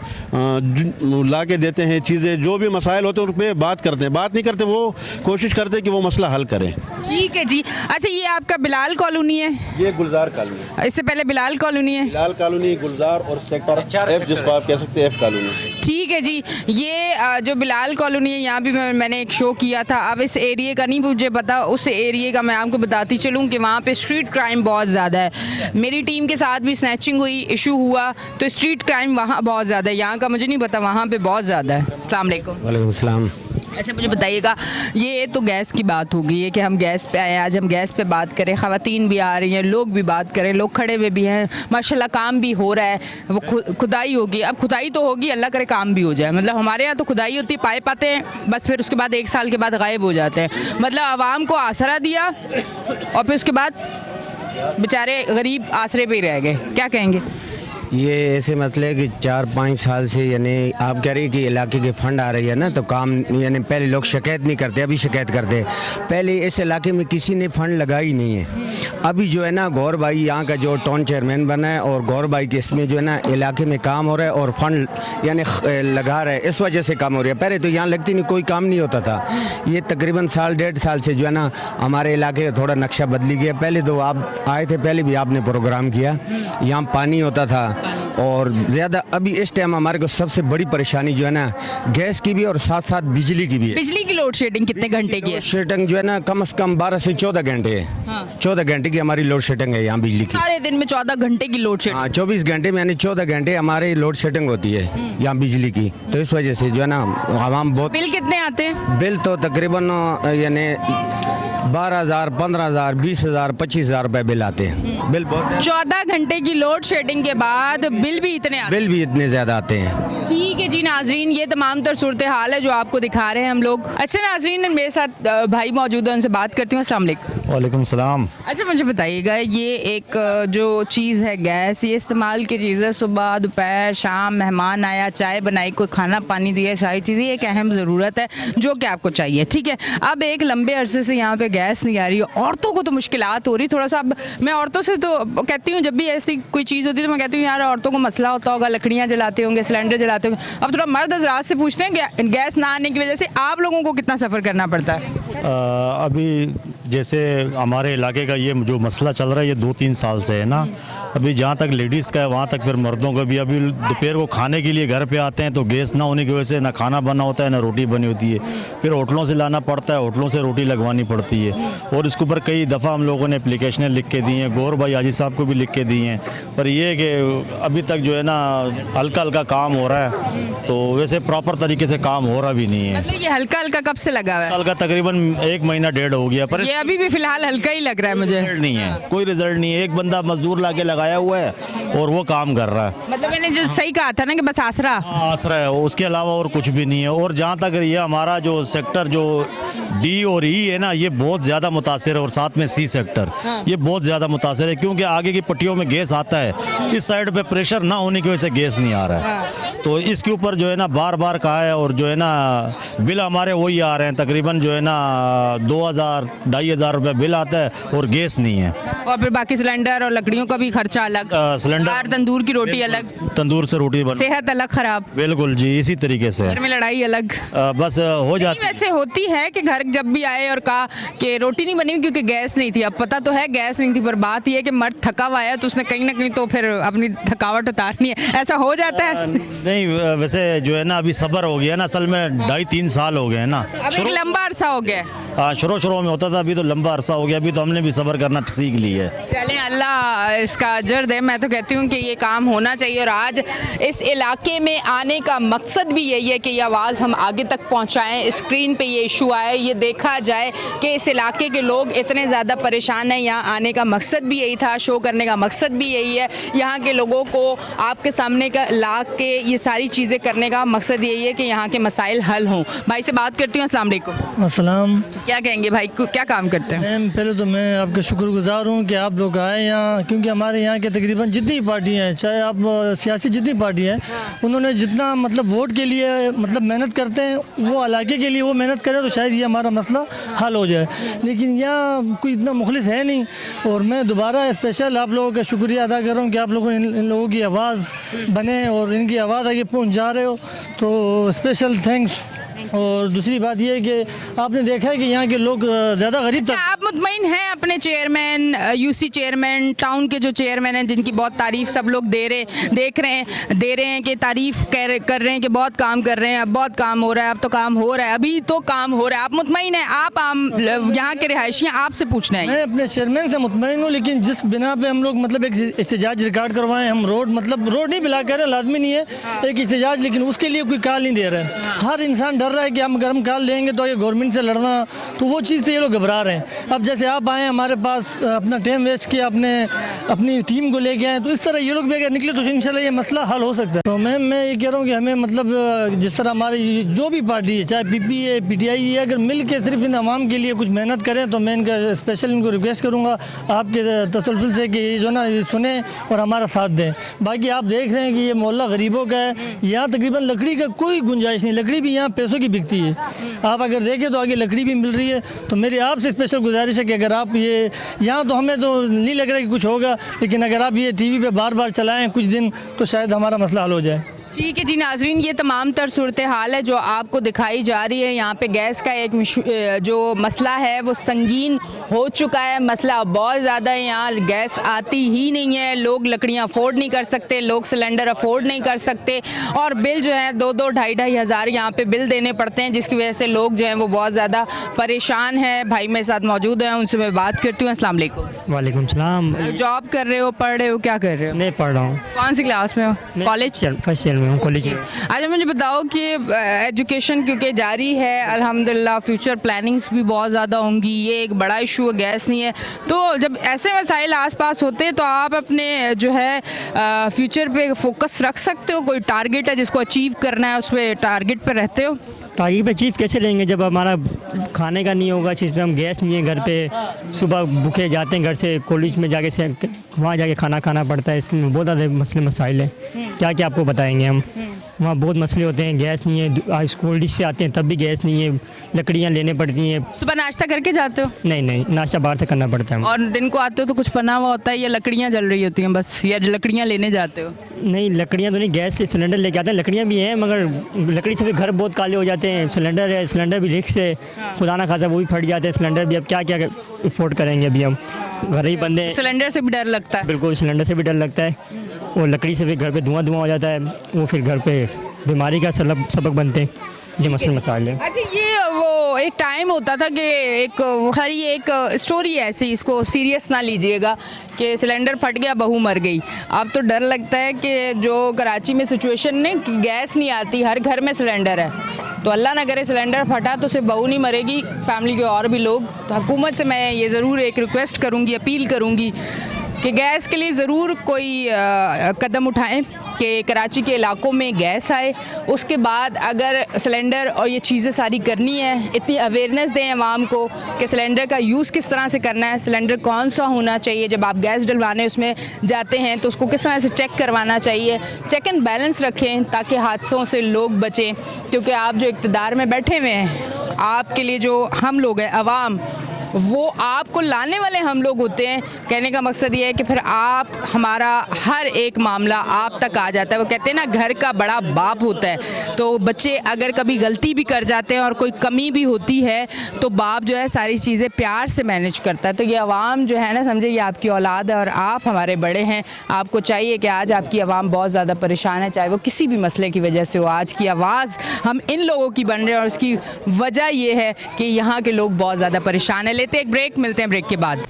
ला के देते हैं चीज़ें, जो भी मसाइल होते हैं उन पर बात करते हैं, बात नहीं करते, वो कोशिश करते हैं कि वो मसला हल करें। ठीक है जी। अच्छा, ये आपका बिलाल कॉलोनी है? ये गुलजार कॉलोनी, इससे पहले बिलाल कॉलोनी है? बिलाल कॉलोनी, गुलजार और सेक्टर एफ जिसको आप कह सकते हैं एफ कॉलोनी। ठीक है जी। ये जो बिलाल कॉलोनी है यहाँ भी मैंने एक शो किया था। अब इस एरिया का नहीं मुझे पता, उस एरिया का मैं आपको बताती चलूँ कि वहाँ पे स्ट्रीट क्राइम बहुत ज़्यादा है। मेरी टीम के साथ भी स्नैचिंग हुई, इशू हुआ, तो स्ट्रीट क्राइम वहाँ बहुत ज़्यादा है। यहाँ का मुझे नहीं पता, वहाँ पे बहुत ज़्यादा है। अस्सलाम वालेकुम। वालेकुम सलाम। अच्छा, मुझे बताइएगा, ये तो गैस की बात हो गई है कि हम गैस पे आए, आज हम गैस पे बात करें, ख़वातीन भी आ रही हैं, लोग भी बात करें, लोग खड़े हुए भी हैं, माशाल्लाह काम भी हो रहा है। वो खुदाई होगी, अब खुदाई तो होगी, अल्लाह करे काम भी हो जाए। मतलब हमारे यहाँ तो खुदाई होती है, पाइप आते हैं, बस फिर उसके बाद 1 साल के बाद गायब हो जाते हैं। मतलब आवाम को आसरा दिया और फिर उसके बाद बेचारे गरीब आसरे पे ही रह गए। क्या कहेंगे? ये ऐसे मसले है कि 4-5 साल से यानी आप कह रही है कि इलाके के फंड आ रही है ना, तो काम यानी पहले लोग शिकायत नहीं करते, अभी शिकायत करते हैं। पहले इस इलाके में किसी ने फंड लगा ही नहीं है। अभी जो है ना गौर भाई यहाँ का जो टाउन चेयरमैन बना है और गौर भाई के इसमें जो है ना इलाके में काम हो रहा है और फंड यानी लगा रहा है, इस वजह से काम हो रहा है। पहले तो यहाँ लगती नहीं, कोई काम नहीं होता था। ये तकरीबन 1.5 साल से जो है ना हमारे इलाके का थोड़ा नक्शा बदली गया। पहले तो आप आए थे, पहले भी आपने प्रोग्राम किया, यहाँ पानी होता था और ज़्यादा। अभी इस टाइम हमारे को सबसे बड़ी परेशानी जो है ना गैस की भी और साथ साथ बिजली की भी है। बिजली की लोड शेडिंग कितने घंटे की है? शेडिंग जो है ना कम से कम 12 से 14 घंटे है। हाँ। 14 घंटे की हमारी लोड शेडिंग है यहाँ बिजली की। सारे दिन में 14 घंटे की लोड शेडिंग? हाँ, 24 घंटे में यानी 14 घंटे हमारी लोड शेडिंग होती है यहाँ बिजली की। तो इस वजह से जो है ना आवाम बहुत। बिल कितने आते हैं? बिल तो तकरीबन यानी 12,000, 15,000, 20,000, 25,000 रुपए बिल आते हैं। बिल बहुत। 14 घंटे की लोड शेडिंग के बाद बिल भी इतने आते हैं? बिल भी इतने ज़्यादा आते हैं। ठीक है जी नाजरीन, ये तमाम तर सूरत हाल है जो आपको दिखा रहे हैं हम लोग। अच्छा नाजरीन, मेरे साथ भाई मौजूद है, उनसे बात करती हूँ। अस्सलाम वालेकुम। वालेकुम सलाम। अच्छा, मुझे बताइएगा, ये एक जो चीज़ है गैस, ये इस्तेमाल की चीज़ है। सुबह दोपहर शाम मेहमान आया, चाय बनाई, कोई खाना पानी दिया, सारी चीज़ें एक अहम ज़रूरत है जो कि आपको चाहिए। ठीक है, अब एक लंबे अरसे से यहाँ पे गैस नहीं आ रही है, औरतों को तो मुश्किलात हो रही थोड़ा सा। अब मैं औरतों से तो कहती हूँ, जब भी ऐसी कोई चीज़ होती है तो मैं कहती हूँ यार औरतों को मसला होता होगा, लकड़ियाँ जलाते होंगे, सिलेंडर जलाते होंगे। अब थोड़ा मर्द हज़रात से पूछते हैं कि गैस ना आने की वजह से आप लोगों को कितना सफ़र करना पड़ता है? अभी जैसे हमारे इलाके का ये जो मसला चल रहा है ये 2-3 साल से है ना। अभी जहाँ तक लेडीज़ का है वहाँ तक फिर मर्दों का भी। अभी दोपहर को खाने के लिए घर पे आते हैं तो गैस ना होने की वजह से ना खाना बना होता है ना रोटी बनी होती है, फिर होटलों से लाना पड़ता है, होटलों से रोटी लगवानी पड़ती है। और इसके ऊपर कई दफ़ा हम लोगों ने एप्लीकेशनें लिख के दी हैं, गौर भाई हाजी साहब को भी लिख के दी हैं, पर ये है कि अभी तक जो है ना हल्का हल्का काम हो रहा है, तो वैसे प्रॉपर तरीके से काम हो रहा भी नहीं है। मतलब ये हल्का हल्का कब से लगा हुआ है? हल्का तकरीबन 1 महीना 1.5 हो गया, पर ये अभी भी फिलहाल हल्का ही लग रहा है मुझे। रिजल्ट नहीं है, कोई रिजल्ट नहीं है। एक बंदा मजदूर ला के लगाया हुआ है और वो काम कर रहा है। मतलब मैंने जो सही कहा था ना कि बस आसरा आसरा है, उसके अलावा और कुछ भी नहीं है। और जहाँ तक ये हमारा जो सेक्टर जो डी और ई है ना, ये बहुत ज़्यादा मुतासिर है, और साथ में सी सेक्टर ये बहुत ज़्यादा मुतासिर है, क्योंकि आगे की पट्टियों में गैस आता है, इस साइड पे प्रेशर ना होने की वजह से गैस नहीं आ रहा है। तो इसके ऊपर जो है ना बार बार कहा है, और जो है ना बिल हमारे वही आ रहे हैं, तकरीबन जो है ना 2,000-2,500 रुपये बिल आता है और गैस नहीं है। और फिर बाकी सिलेंडर और लकड़ियों का भी खर्चा अलग, सिलेंडर, तंदूर की रोटी अलग, तंदूर से रोटी बन, सेहत अलग खराब। बिल्कुल जी, इसी तरीके से घर में लड़ाई अलग। बस हो जाती। वैसे होती है कि घर जब भी आए और कहा कि रोटी नहीं बनी क्योंकि गैस नहीं थी। अब पता तो है गैस नहीं थी, पर बात यह है कि मर्द थका हुआ है तो उसने कहीं ना कहीं तो फिर अपनी थकावट उतारनी है, ऐसा हो जाता है। नहीं, वैसे जो है ना अभी सब्र हो गया ना, असल में 2.5-3 साल हो गए हैं ना। अब एक लंबा अरसा हो गया। शुरू में होता था, अभी तो लंबा अरसा हो गया, अभी तो हमने भी सब्र करना सीख ली है। चलें, अल्लाह इसका अजर दे। मैं तो कहती हूँ कि ये काम होना चाहिए, और आज इस इलाके में आने का मकसद भी यही है कि ये आवाज़ हम आगे तक पहुँचाएँ। स्क्रीन पे ये इशू आए, ये देखा जाए कि इस इलाके के लोग इतने ज़्यादा परेशान हैं। यहाँ आने का मकसद भी यही था, शो करने का मकसद भी यही है। यहाँ के लोगों को आपके सामने का ला के ये सारी चीज़ें करने का मकसद यही है कि यहाँ के मसाइल हल हों। भाई से बात करती हूँ। अस्सलाम वालेकुम। अस्सलाम। क्या कहेंगे भाई, क्या काम करते हैं? मैम पहले तो मैं आपका शुक्रगुजार हूँ कि आप लोग आए यहाँ, क्योंकि हमारे यहाँ के तकरीबन जितनी पार्टियाँ हैं, चाहे आप सियासी जितनी पार्टी है, उन्होंने जितना मतलब वोट के लिए मतलब मेहनत करते हैं, वो इलाके के लिए वो मेहनत करें तो शायद ये हमारा मसला हल हो जाए। लेकिन यहाँ कोई इतना मुखलिस है नहीं। और मैं दोबारा स्पेशल आप लोगों का शुक्रिया अदा कर रहा हूँ कि आप लोगों ने इन लोगों की आवाज़ बने और इनकी आवाज़ आगे पहुँचा रहे हो, तो स्पेशल थैंक्स। और दूसरी बात ये है कि आपने देखा है कि यहाँ के लोग ज़्यादा गरीब तक। आप मुतमईन हैं अपने चेयरमैन, यूसी चेयरमैन, टाउन के जो चेयरमैन हैं जिनकी बहुत तारीफ सब लोग दे रहे हैं कि तारीफ कर रहे हैं कि बहुत काम कर रहे हैं, अब बहुत काम हो रहा है, अब तो काम हो रहा है, अभी तो काम हो रहा है। आप मुतमईन हैं? आप यहाँ के रिहायशी हैं, आपसे पूछना है। मैं अपने चेयरमैन से मुतमईन हूँ, लेकिन जिस बिना पे हम लोग मतलब एक एहतजाज रिकॉर्ड करवाएं, हम रोड नहीं बिला कर रहे, लाजमी नहीं है एक एहतजाज, लेकिन उसके लिए कोई कॉल नहीं दे रहा है। हर इंसान डर रहा है कि हम अगर हम कॉल लेंगे तो ये गवर्नमेंट से लड़ना, तो वो चीज़ से ये लोग घबरा रहे हैं। अब जैसे आप आए हमारे पास, अपना टाइम वेस्ट किया, अपनी टीम को लेके आए, तो इस तरह ये लोग भी अगर निकले तो इंशाल्लाह ये मसला हल हो सकता है। तो मैं ये कह रहा हूँ कि हमें मतलब जिस तरह हमारी जो भी पार्टी है, चाहे पीपी है, पीटीआई है, अगर मिल के सिर्फ इन आवाम के लिए कुछ मेहनत करें तो मैं इनका स्पेशल इनको रिक्वेस्ट करूँगा आपके तसल्सल से कि जो ना सुने और हमारा साथ दें। बाकी आप देख रहे हैं कि ये मोहल्ला गरीबों का है, यहाँ तकरीबन लकड़ी का कोई गुंजाइश नहीं, लकड़ी भी यहाँ पैसों की बिकती है। आप अगर देखें तो आगे लकड़ी भी मिल रही है। तो मेरी आपसे स्पेशल गुजारिश है कि अगर आप ये यहाँ तो हमें तो नहीं लग रहा कि कुछ होगा, लेकिन अगर आप ये टीवी पे बार बार चलाएं कुछ दिन तो शायद हमारा मसला हल हो जाए। ठीक है जी नाजरीन, ये तमाम तर सूरत हाल है जो आपको दिखाई जा रही है। यहाँ पे गैस का एक जो मसला है वो संगीन हो चुका है। मसला बहुत ज़्यादा है, यहाँ गैस आती ही नहीं है, लोग लकड़ियाँ अफोर्ड नहीं कर सकते, लोग सिलेंडर अफोर्ड नहीं कर सकते, और बिल जो है 2-2 ढाई हज़ार यहाँ पे बिल देने पड़ते हैं, जिसकी वजह से लोग जो हैं वो बहुत ज़्यादा परेशान हैं। भाई मेरे साथ मौजूद हैं, उनसे मैं बात करती हूँ। अस्सलाम वालेकुम। वालेकुम सलाम। जॉब कर रहे हो, पढ़ रहे हो, क्या कर रहे हो? नहीं पढ़ रहा हूँ। कौन सी क्लास में हो? कॉलेज? फर्स्ट ईयर में हूँ कॉलेज में। अच्छा मुझे बताओ कि एजुकेशन क्योंकि जारी है अल्हम्दुलिल्लाह, फ्यूचर प्लानिंग्स भी बहुत ज़्यादा होंगी, ये एक बड़ा इशू है, गैस नहीं है, तो जब ऐसे मसाइल आसपास होते हैं तो आप अपने जो है फ्यूचर पे फोकस रख सकते हो? कोई टारगेट है जिसको अचीव करना है, उस पर टारगेट पर रहते हो? टारगेट अचीव कैसे लेंगे जब हमारा खाने का नहीं होगा सिस्टम, गैस नहीं है घर पे, सुबह भूखे जाते हैं घर से, कॉलेज में जाके से वहाँ जाके खाना खाना पड़ता है, इसमें बहुत ज़्यादा मसले मसाइल हैं। क्या क्या आपको बताएंगे हम, वहाँ बहुत मसले होते हैं, गैस नहीं है, कॉलेज से आते हैं तब भी गैस नहीं है, लकड़ियाँ लेने पड़ती हैं। सुबह नाश्ता करके जाते हो? नहीं, नाश्ता बाहर से करना पड़ता है। और दिन को आते हो तो कुछ बना हुआ होता है या लकड़ियाँ जल रही होती हैं बस, या लकड़ियाँ लेने जाते हो? नहीं, लकड़ियाँ तो नहीं, गैस से सिलेंडर लेके आते हैं, लकड़ियाँ भी हैं मगर लकड़ी से भी घर बहुत काले हो जाते हैं। सिलेंडर है, सिलेंडर भी रिस्क से खुदा ना खासा वो भी फट जाते हैं सिलेंडर भी। अब क्या क्या अफोर्ड करेंगे, अभी हम घर ही बंदे हैं। सिलेंडर से भी डर लगता है? बिल्कुल, सिलेंडर से भी डर लगता है, और लकड़ी से भी घर पे धुआं हो जाता है, वो फिर घर पे बीमारी का सबक बनते हैं। ये मसले मसाइल है। अच्छा, ये वो एक टाइम होता था कि एक खरी एक स्टोरी है ऐसी, इसको सीरियस ना लीजिएगा, कि सिलेंडर फट गया, बहू मर गई। अब तो डर लगता है कि जो कराची में सिचुएशन ने गैस नहीं आती, हर घर में सिलेंडर है, तो अल्लाह ना करे सिलेंडर फटा तो सिर्फ बहू नहीं मरेगी, फैमिली के और भी लोग। तो हुकूमत से मैं ये ज़रूर एक रिक्वेस्ट करूँगी, अपील करूँगी कि गैस के लिए ज़रूर कोई कदम उठाएं कि कराची के इलाकों में गैस आए। उसके बाद अगर सिलेंडर और ये चीज़ें सारी करनी है, इतनी अवेयरनेस दें आवाम को कि सिलेंडर का यूज़ किस तरह से करना है, सिलेंडर कौन सा होना चाहिए, जब आप गैस डलवाने उसमें जाते हैं तो उसको किस तरह से चेक करवाना चाहिए, चेक एंड बैलेंस रखें ताकि हादसों से लोग बचें। क्योंकि आप जो इक़्तिदार में बैठे हुए हैं, आपके लिए जो हम लोग हैं अवाम, वो आपको लाने वाले हम लोग होते हैं। कहने का मकसद ये है कि फिर आप, हमारा हर एक मामला आप तक आ जाता है। वो कहते हैं ना, घर का बड़ा बाप होता है, तो बच्चे अगर कभी गलती भी कर जाते हैं और कोई कमी भी होती है तो बाप जो है सारी चीज़ें प्यार से मैनेज करता है। तो ये आवाम जो है ना, समझे ये आपकी औलाद है और आप हमारे बड़े हैं। आपको चाहिए कि आज आपकी आवाम बहुत ज़्यादा परेशान है, चाहे वो किसी भी मसले की वजह से हो। आज की आवाज़ हम इन लोगों की बन रहे हैं और उसकी वजह ये है कि यहाँ के लोग बहुत ज़्यादा परेशान हैं। लेते एक ब्रेक, मिलते हैं ब्रेक के बाद।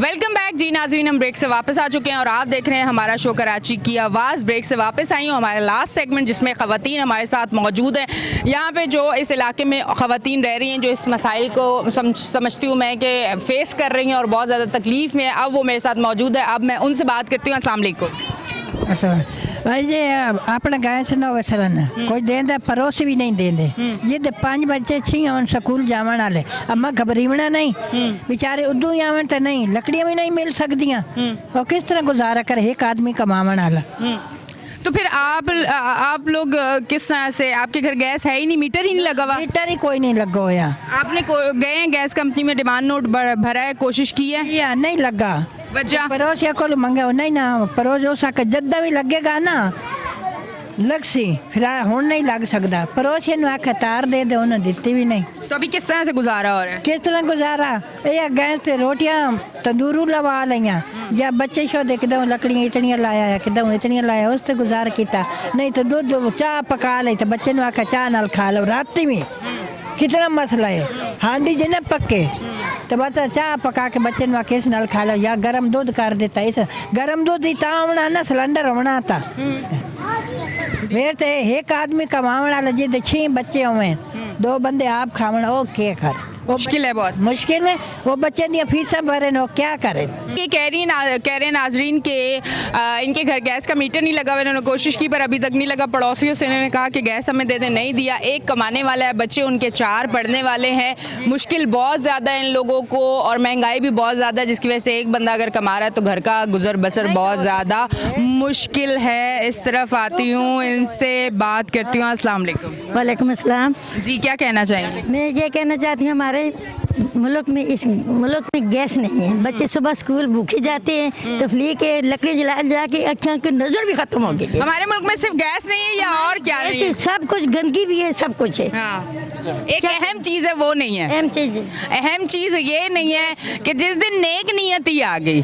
वेलकम बैक जी नाज़रीन, हम ब्रेक से वापस आ चुके हैं और आप देख रहे हैं हमारा शो कराची की आवाज़। ब्रेक से वापस आई हूँ, हमारा लास्ट सेगमेंट जिसमें ख़वातीन हमारे साथ मौजूद हैं। यहाँ पे जो इस इलाके में ख़वातीन रह रही हैं, जो इस मसाइल को समझती हूँ मैं कि फ़ेस कर रही हैं और बहुत ज़्यादा तकलीफ़ में है, अब वो मेरे साथ मौजूद है। अब मैं उनसे बात करती हूँ। अस्सलाम वालेकुम। अच्छा भाई जी, अपना गैस न वसन कोई देंदा पड़ोसी भी नहीं देंदे। जिद 5 बच्चे छी और स्कूल जावन वाले, अम्मा घबरीवना नहीं, बेचारे उदू ही आवन तो नहीं, लकड़ियाँ भी नहीं मिल सकदियाँ, और किस तरह गुजारा करे एक आदमी कमावन वाला। तो फिर आप लोग किस तरह से, आपके घर गैस है ही नहीं, मीटर ही नहीं लगा हुआ? मीटर ही कोई नहीं लगा हुआ। आपने गए हैं गैस कंपनी में, डिमांड नोट भरा है, कोशिश की है? या नहीं लगा, वजह पड़ोस या को मंगे नहीं ना, पड़ोस हो सके जद्दा भी लगेगा ना लग सी, फिर हुण नहीं लग सकता। पड़ोसी ने आखा तार दे दे, उन्हें दिती भी नहीं। तो अभी किस तरह से गुजारा हो रहा है? किस तरह गुजारा, ये गैस ते रोटियां तंदूरू लवा लिया, या बच्चे शो दे किदों लकड़ियां इतनियां लाया है, किदों इतनियां लाया, उस ते गुजार किया। नहीं तो दूध चाह पका ले तो बच्चे ने आखा चाह नाल खा लो। राती में कितना मसला है, हांडी जिन्हें पक्के तो बता चाह पका के बच्चे ने किस नाल खा लो, या गर्म दूध कर देता। इस गर्म दूध ही होना ना, सिलेंडर होना था। मेरे तो एक आदमी कमावन वाला जिद 6 बच्चे हुए, 2 बंदे आप खावन, ओ के कर मुश्किल है, बहुत मुश्किल है। वो बच्चे दी फीसा भरे न, क्या करें। ये कह रहे हैं नाजरीन के इनके घर गैस का मीटर नहीं लगा हुआ। इन्होंने कोशिश की पर अभी तक नहीं लगा। पड़ोसियों से इन्होंने कहा कि गैस हमें दे दें, नहीं दिया। एक कमाने वाला है, बच्चे उनके 4 पढ़ने वाले हैं। मुश्किल बहुत ज़्यादा है इन लोगों को, और महंगाई भी बहुत ज़्यादा है, जिसकी वजह से एक बंदा अगर कमा रहा है तो घर का गुजर बसर बहुत ज़्यादा मुश्किल है। इस तरफ आती हूँ, इनसे बात करती हूँ। अस्सलाम वालेकुम। वालेकुम अस्सलाम जी, क्या कहना चाहेंगे? मैं ये कहना चाहती हूँ, हमारे मुल्क में, इस मुल्क में गैस नहीं है। बच्चे सुबह स्कूल भूखे जाते हैं, तफलीक के लकड़ी जला के अखियाँ की नज़र भी ख़त्म हो गई। हमारे मुल्क में सिर्फ गैस नहीं है या और क्या नहीं है? सब कुछ गंदगी भी है, सब कुछ है। हाँ। एक अहम चीज़ है, वो नहीं है। अहम चीज़ ये नहीं है कि जिस दिन नेक नियति आ गई,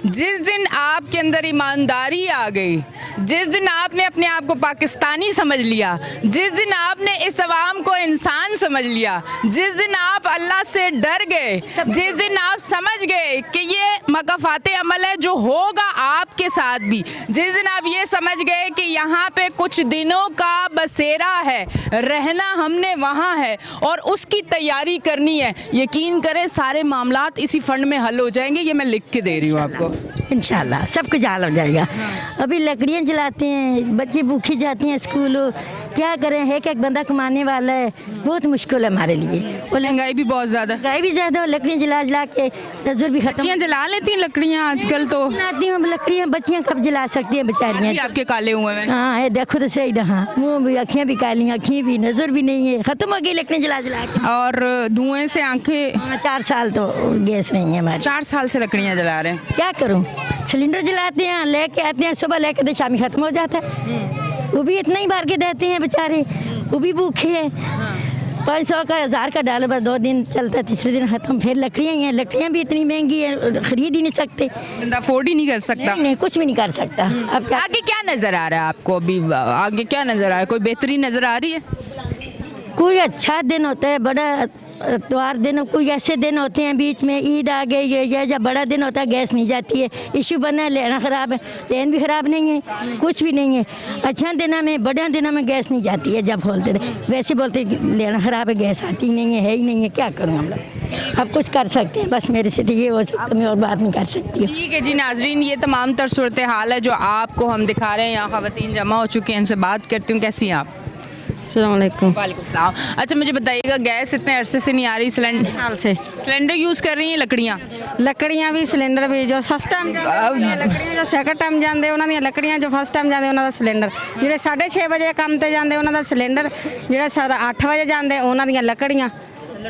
जिस दिन आपके अंदर ईमानदारी आ गई, जिस दिन आपने अपने आप को पाकिस्तानी समझ लिया, जिस दिन आपने इस अवाम को इंसान समझ लिया, जिस दिन आप अल्लाह से डर गए, जिस दिन आप समझ गए कि ये मकाफाते अमल है जो होगा आपके साथ भी, जिस दिन आप ये समझ गए कि यहाँ पे कुछ दिनों का बसेरा है, रहना हमने वहाँ है और उसकी तैयारी करनी है, यकीन करें सारे मामलात इसी फंड में हल हो जाएंगे। ये मैं लिख के दे रही हूँ आपको। इंशाल्लाह सब कुछ हल हो जाएगा। अभी लकड़ियाँ जलाते हैं, बच्चे भूखे जाते हैं स्कूल, क्या करें, एक बंदा कमाने वाला है, बहुत मुश्किल है हमारे लिए। और महंगाई भी बहुत ज़्यादा, महंगाई भी ज़्यादा, लकड़ियाँ जला के नजर भी खत्म। बच्चियाँ जला लेती हैं लकड़ियाँ आजकल, तो जलाती हैं लकड़ियाँ, बच्चियाँ कब जला सकती हैं बेचारियाँ। आपके काले हुए हैं। हाँ है, देखो तो सही रहा, मुँह भी, अखियाँ भी काली, अखियाँ भी, नजर भी नहीं है, खत्म हो गई लकड़ियाँ जला के। और धुएं से आंखें। 4 साल तो गैस नहीं है हमारे। 4 साल से लकड़ियाँ जला रहे हैं। क्या करूँ, सिलेंडर जलाते हैं, लेके आते हैं, सुबह लेके तो शामी खत्म हो जाता है। वो भी इतना ही भर के देते हैं बेचारे, वो भी भूखे हैं। 500 का 1000 का डालो, बस 2 दिन चलता है, तीसरे दिन खत्म। फिर लकड़ियाँ ही हैं, लकड़ियाँ भी इतनी महंगी है, खरीद ही नहीं सकते, बंदा अफोर्ड ही नहीं कर सकता। नहीं, कुछ भी नहीं कर सकता। अब क्या आगे क्या नजर आ रहा है आपको? अभी आगे क्या नजर आ रहा है? कोई बेहतरी नजर आ रही है? कोई अच्छा दिन होता है, बड़ा त्योहार दिन, कोई ऐसे दिन होते हैं, बीच में ईद आ गई है, या जब बड़ा दिन होता है गैस नहीं जाती है, इशू बना है, लेना ख़राब है, लेन भी ख़राब नहीं है, कुछ भी नहीं है। अच्छा दिनों में, बड़े दिनों में गैस नहीं जाती है, जब खोलते रहे वैसे बोलते लेना ख़राब है, गैस आती नहीं है ही नहीं है, क्या करूँ हम लोग। अब कुछ कर सकते हैं, बस मेरे से तो ये हो सकता, मैं और बात नहीं कर सकती। ठीक है जी नाजरीन, ये तमाम तर सूरत हाल है जो आपको हम दिखा रहे हैं। यहाँ ख़वातीन जमा हो चुकी हैं, इनसे बात करती हूँ। कैसी हैं आप? अस्सलाम वालेकुम। वालेकुम सलाम। अच्छा मुझे बताइएगा, गैस इतने अरसे से नहीं आ रही, सिलेंडर साल से सिलेंडर यूज़ कर रही हैं, लकड़ियाँ भी, सिलेंडर भी। जो फस्ट टाइम लकड़ियाँ, जो सैकंड टाइम जाते उन्होंने लकड़ियाँ, जो फस्ट टाइम जाते उन्होंने सिलेंडर, जो 6:30 बजे काम ते जाते उन्होंने सिलेंडर, जो 8 बजे जाते उन्होंने लकड़ियाँ।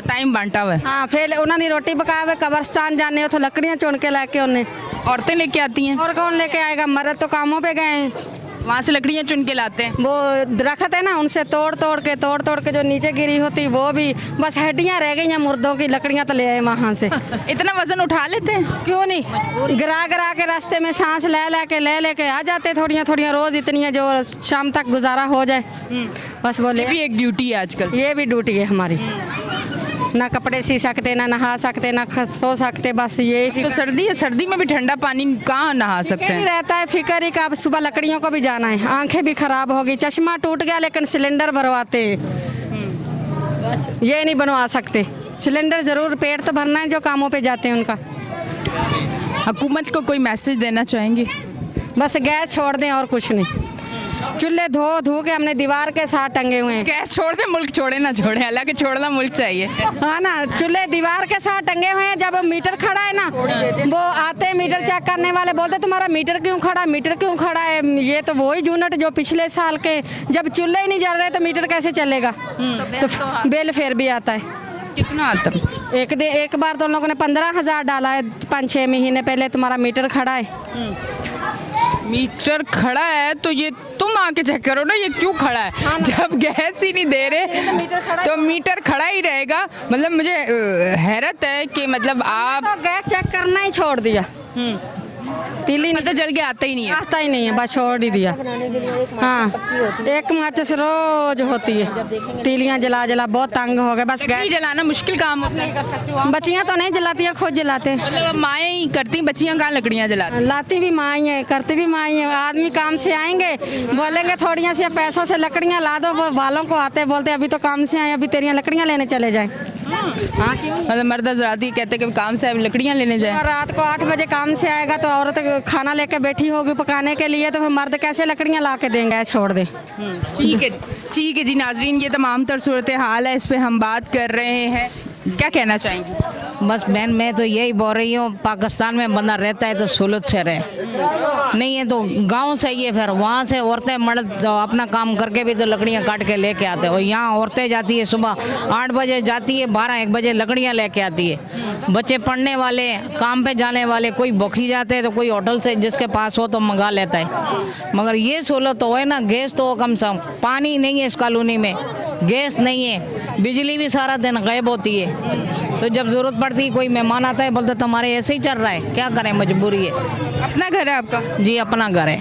टाइम बांटा हुआ है। हाँ, फिर उन्होंने रोटी पकावे, कब्रस्तान जाने उतो लकड़ियाँ चुन के लेके उन्हें। औरतें लेके आती हैं? और कौन लेके आएगा, मर्द तो कामों पे गए हैं, वहाँ से लकड़ियाँ चुन के लाते हैं। वो दरख्त है ना, उनसे तोड़ तोड़ के जो नीचे गिरी होती वो भी, बस हड्डियाँ रह गई हैं मुर्दों की, लकड़ियाँ तो ले आए वहाँ से। इतना वजन उठा लेते हैं? क्यों नहीं, गिरा के रास्ते में सांस ले के आ जाते, थोड़ियाँ रोज़ इतनी, जो शाम तक गुजारा हो जाए, बस बोले। ये भी एक ड्यूटी है आजकल। ये भी ड्यूटी है हमारी। ना कपड़े सी सकते, ना नहा सकते, ना सो सकते, बस ये तो सर्दी है, सर्दी में भी ठंडा पानी कहाँ नहा सकते फिक्र ही हैं? रहता है, फिक्र ही का अब सुबह लकड़ियों को भी जाना है, आंखें भी खराब होगी, चश्मा टूट गया लेकिन सिलेंडर भरवाते ये नहीं बनवा सकते। सिलेंडर ज़रूर, पेट तो भरना है जो कामों पे जाते हैं उनका। हुकूमत को कोई मैसेज देना चाहेंगे? बस गैस छोड़ दें और कुछ नहीं। चूल्हे धो के हमने दीवार के साथ टंगे हुए हैं। गैस छोड़ दे, मुल्क छोड़े ना छोड़े, हालांकि छोड़ना मुल्क चाहिए। हाँ ना, चूल्हे दीवार के साथ टंगे हुए हैं। जब मीटर खड़ा है ना, वो आते हैं मीटर चेक करने वाले, बोलते तुम्हारा मीटर क्यों खड़ा, मीटर क्यों खड़ा है? ये तो वही यूनिट जो पिछले साल के, जब चूल्हे ही नहीं जल रहे तो मीटर कैसे चलेगा? तो बिल फिर भी आता है। कितना आता है? एक बार तो उन लोगों ने 15,000 डाला है, 5-6 महीने पहले तुम्हारा मीटर खड़ा है। मीटर खड़ा है तो ये तुम आके चेक करो ना, ये क्यों खड़ा है? जब गैस ही नहीं दे रहे तो मीटर खड़ा ही रहेगा। मतलब मुझे हैरत है कि मतलब आप तो गैस चेक करना ही छोड़ दिया, तीली मतलब जल के आता ही नहीं है। आता ही नहीं है, बस छोड़ ही दिया। हाँ, एक माचिस रोज होती है, तीलियां जला जला बहुत तंग हो गए। बस लकड़ी जलाना मुश्किल काम होता है। बच्चियां तो नहीं जलाती है, खुद जलाते हैं। मतलब अब माएँ ही करती, बच्चियां कहाँ लकड़ियाँ जलाती? लाती भी माँ ही है, करती भी माँ ही है। आदमी काम से आएंगे, बोलेंगे थोड़ियाँ सी पैसों से लकड़ियाँ ला दो, वो वालों को आते बोलते अभी तो काम से आए, अभी तेरियाँ लकड़ियाँ लेने चले जाए। हाँ, क्यों? मतलब मर्द हज़रात ही कहते कि काम से अब लकड़ियाँ लेने जाए। और रात को 8 बजे काम से आएगा तो औरत खाना लेके बैठी होगी पकाने के लिए, तो फिर मर्द कैसे लकड़ियाँ ला के देंगे? छोड़ दे। ठीक है जी नाजरीन, ये तमाम तर सूरत हाल है, इस पे हम बात कर रहे हैं। क्या कहना चाहेंगी? बस बहन, मैं तो यही बोल रही हूँ, पाकिस्तान में बंदा रहता है तो सहूलत से रहे, नहीं है तो गांव से ही है। फिर वहाँ से औरतें मर्द तो अपना काम करके भी तो लकड़ियाँ काट के लेके आते हैं, और यहाँ औरतें जाती है सुबह 8 बजे जाती है, 12-1 बजे लकड़ियाँ लेके आती है। बच्चे पढ़ने वाले, काम पे जाने वाले, कोई भूखी जाते हैं तो कोई होटल से जिसके पास हो तो मंगा लेता है। मगर ये सहूलत तो है ना, गैस तो कम से कम, पानी नहीं है इस कॉलोनी में, गैस नहीं है, बिजली भी सारा दिन गायब होती है। तो जब ज़रूरत पड़ती है, कोई मेहमान आता है, बोलते तुम्हारे ऐसे ही चल रहा है, क्या करें, मजबूरी है। अपना घर है आपका? जी अपना घर है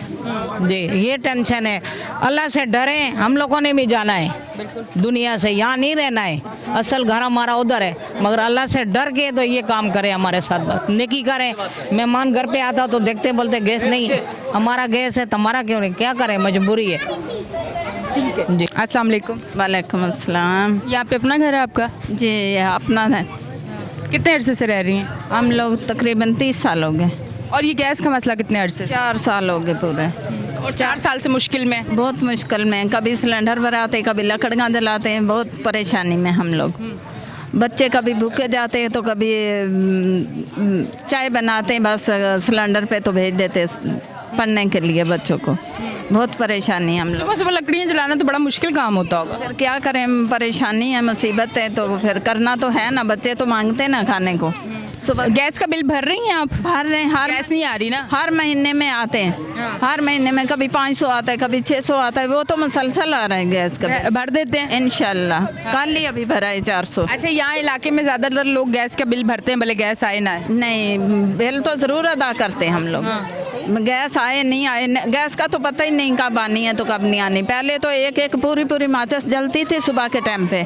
जी, ये टेंशन है। अल्लाह से डरें, हम लोगों ने भी जाना है दुनिया से, यहाँ नहीं रहना है। असल घर हमारा उधर है, मगर अल्लाह से डर के तो ये काम करें हमारे साथ, बस नेकी करें। मेहमान घर पे आता तो देखते बोलते गैस नहीं है, हमारा गैस है, तुम्हारा क्यों नहीं, क्या करें, मजबूरी है। ठीक है जी। अस्सलाम वालेकुम। वालेकुम अस्सलाम। यहाँ पे अपना घर है आपका? जी अपना है। कितने अरसे से रह रही हैं? हम लोग तकरीबन 30 साल हो गए। और ये गैस का मसला कितने अरसे से? 4 साल हो गए पूरे। और 4 साल से मुश्किल में? बहुत मुश्किल में, कभी सिलेंडर भराते, कभी लकड़ियाँ जलाते हैं, बहुत परेशानी में हम लोग। बच्चे कभी भूखे जाते हैं तो कभी चाय बनाते हैं, बस सिलेंडर पे तो भेज देते पढ़ने के लिए बच्चों को। बहुत परेशानी हम लोग। सुबह सुबह लकड़ियाँ जलाना तो बड़ा मुश्किल काम होता होगा। फिर क्या करें, परेशानी है, मुसीबत है, तो फिर करना तो है ना, बच्चे तो मांगते ना खाने को। सुबह गैस का बिल भर रही हैं आप? भर रहे हैं। हर गैस नहीं आ रही ना? हर महीने में आते हैं, हर महीने में कभी 500 आता है, कभी 600 आता है, वो तो मुसलसल आ रहा है गैस का। भर देते हैं इंशाल्लाह। कल ही अभी भरा है 400। अच्छा, यहाँ इलाके में ज़्यादातर लोग गैस का बिल भरते हैं, भले गैस आए ना आए? नहीं, बिल तो ज़रूर अदा करते हैं हम लोग। गैस आए नहीं आए, गैस का तो पता ही नहीं कब आनी है तो कब नहीं आनी। पहले तो एक पूरी माचिस जलती थी सुबह के टाइम पे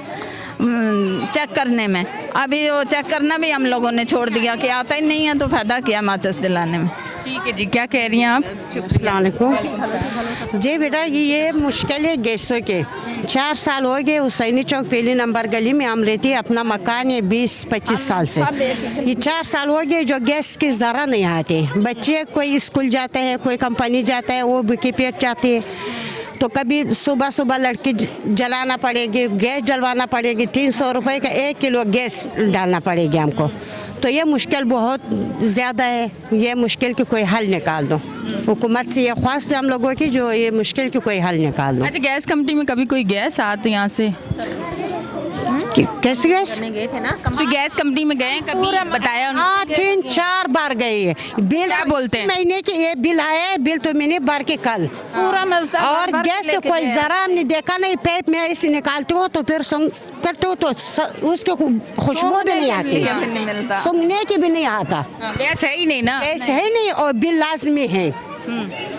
चेक करने में। अभी वो चेक करना भी हम लोगों ने छोड़ दिया कि आता ही नहीं है, तो फ़ायदा क्या माचिस जलाने में। ठीक है जी, क्या कह रही हैं आप? अस्सलामुअलैकुम जी। बेटा ये मुश्किल है गैसों के। 4 साल हो गए हुसैनी चौक पहली नंबर गली में हम रहते हैं, अपना मकान है 20-25 साल से। ये 4 साल हो गए जो गैस की ज़रा नहीं आते। बच्चे कोई स्कूल जाते हैं, कोई कंपनी जाता है, वो भूखे पेट जाते हैं, तो कभी सुबह लड़की जलाना पड़ेगी, गैस जलवाना पड़ेगी, 300 रुपये का 1 किलो गैस डालना पड़ेगी हमको। तो ये मुश्किल बहुत ज़्यादा है, ये मुश्किल की कोई हल निकाल दो। हुकूमत से ये ख्वाहिश है हम लोगों की, जो ये मुश्किल की कोई हल निकाल दो। अच्छा, गैस कंपनी में कभी कोई गैस आते यहाँ से? कैसे गैस गए थे ना, फिर गैस कंपनी में गए कभी? बताया उन्होंने? हाँ 3-4 बार गए हैं। बिल क्या बोलते हैं? महीने की ये बिल आया है, बिल तो मैंने भर के कल पूरा मसला और गैस का कोई जरा हमने देखा नहीं। पाइप में इसे निकालते हो तो फिर करते हो तो उसके खुशबू भी नहीं आती, सूंघने की भी नहीं आता। गैस है ही नहीं ना? गैस है नहीं, और बिल लाजमी है।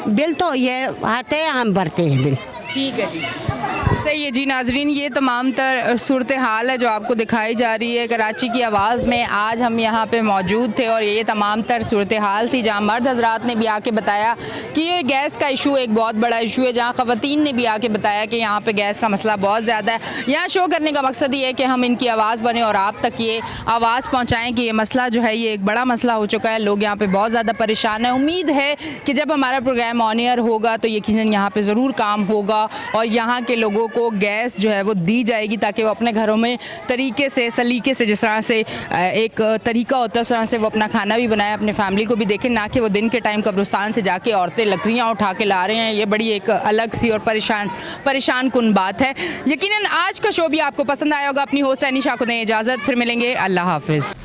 बिल तो ये आते हैं, हम भरते हैं बिल। ठीक है जी। सही है जी नाजरीन, ये तमाम तर सूरत हाल है जो आपको दिखाई जा रही है कराची की आवाज़ में। आज हम यहाँ पे मौजूद थे और ये तमाम तर सूरत हाल थी जहाँ मर्द हजरात ने भी आके बताया कि ये गैस का इशू एक बहुत बड़ा इशू है, जहाँ ख़वातीन ने भी आके बताया कि यहाँ पे गैस का मसला बहुत ज़्यादा है। यहाँ शो करने का मकसद ये है कि हम इनकी आवाज़ बने और आप तक ये आवाज़ पहुँचाएँ कि ये मसला जो है ये एक बड़ा मसला हो चुका है, लोग यहाँ पर बहुत ज़्यादा परेशान हैं। उम्मीद है कि जब हमारा प्रोग्राम ऑन एयर होगा तो यकीनन यहाँ पर ज़रूर काम होगा और यहाँ के लोगों को गैस जो है वो दी जाएगी ताकि वो अपने घरों में तरीके से सलीके से, जिस तरह से एक तरीका होता है उस तरह से वो अपना खाना भी बनाए, अपने फैमिली को भी देखें, ना कि वो दिन के टाइम कब्रिस्तान से जाके औरतें लकड़ियाँ उठा के ला रहे हैं। ये बड़ी एक अलग सी और परेशान कुन बात है। यकीनन आज का शो भी आपको पसंद आया होगा। अपनी होस्ट एनिशा को दें इजाज़त, फिर मिलेंगे। अल्लाह हाफिज़।